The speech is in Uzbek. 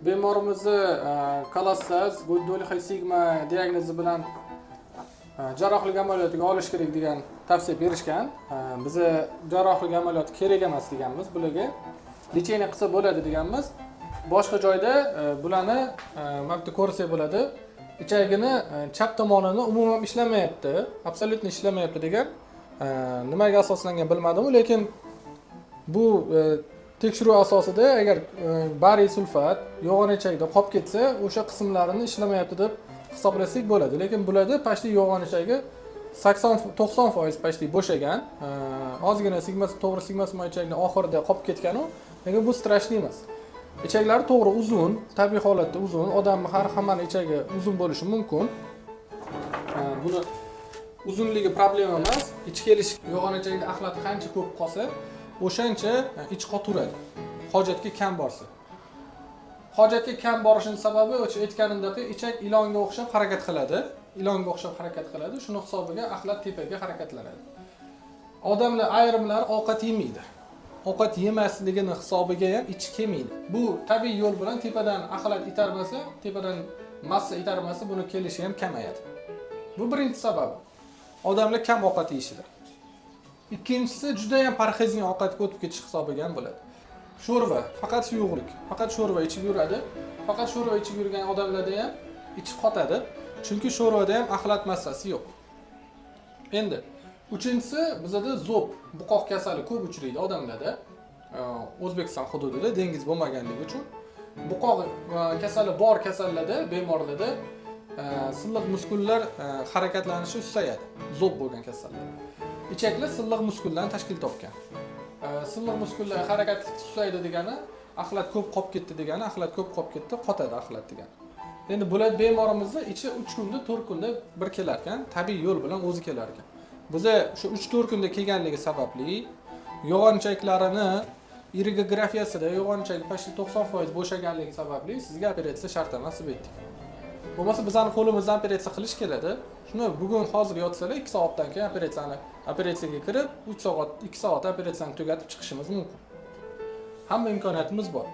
bemorimizni kolossaz Goodwell Sigma diagnozi bilan jarrohlik amaliyotiga olish kerak degan tavsiya berishgan. Biz jarrohlik amaliyoti kerak emas deganmiz, bularga lecheniya qilsa bo'ladi deganmiz. Boshqa joyda bularni vaqtda ko'rsak bo'ladi. Ichagini chap tomonini umuman ishlamayapti, absolyutni ishlamayapti degan. Nimaga asoslangan bilmadim, lekin bu tekshiruv asosida agar bariy sulfat yo'g'on ichakda qolib ketsa, o'sha qismlarini ishlamayapti deb hisoblasak bo'ladi. Lekin bularda pashti yo'g'on ichagi 80-90% pashti bo'shagan. Ozgina sigmasi, to'g'ri sigmasi ichakni oxirida qolib ketgan-u, lekin bu strashniy emas. Ichaklari to'g'ri uzun, tabiiy holatda uzun, odamning har hamma ichagi uzun bo'lishi mumkin. Buni uzunligi problema emas. Ich kelish yo'g'on ichakda axlat qancha ko'p qolsa, o'shancha ich qoturadi. Hojatga kam borsa. Hojatga kam borishining sababi o'sha aytganimdek ichak ilonga o'xshab harakat qiladi. Ilonga o'xshab harakat qiladi. Shuni hisobiga axlat tepaga harakatlanadi. Odamlar ayrimlar ovqat yemaydi. Ovqat yemasligini hisobiga ham ichi kelmaydi. Bu tabiiy yo'l bilan tepadan axlat itarmasa, tepadan massa itarmasa buni kelishi ham kamayadi. Bu birinchi sabab. Odamlar kam ovqat yeyishidir. Ikkinchisi juda ham parhezli ovqatga o'tib ketish hisobiga ham bo'ladi. Sho'rva, faqat suyuqlik, faqat sho'rva ichib yuradi. Faqat sho'rva ichib yurgan odamlarda ham ichi qotadi, chunki sho'rvada ham axlat massasi yo'q. Endi uchinchisi bizda zo'b, buqoq kasali ko'p uchraydi odamlarda. O'zbekiston hududida dengiz bo'lmaganligi uchun buqoq kasali bor kasallarda, bemorlarda silliq muskullar harakatlanishi susayadi. Zo'b bo'lgan kasallar. Ichaklar silliq muskullardan tashkil topgan. Silliq muskullar harakat susaydi degani, axlat ko'p qolib ketdi degani, axlat ko'p qolib ketdi, qotadi axlat degani. Endi bular bemorimizni ichi 3 kunda, 4 kunda bir kelar ekan, tabiiy yo'l bilan o'zi kelar ekan. Biza shu 3-4 kunda kelganligi sababli yo'g'onchaklarini irrigografiyasida yo'g'onchak pashti 90% bo'shaganligi sababli sizga operatsiya shart emas deb aytdik. Bo'lmasa bizning qo'limizdan operatsiya qilish keladi. Shuni bugun hozir yotsalar 2 soatdan keyin operatsiyaga kirib 3 soat, 2 soat operatsiyani tugatib chiqishimiz mumkin. Hamma imkoniyatimiz bor.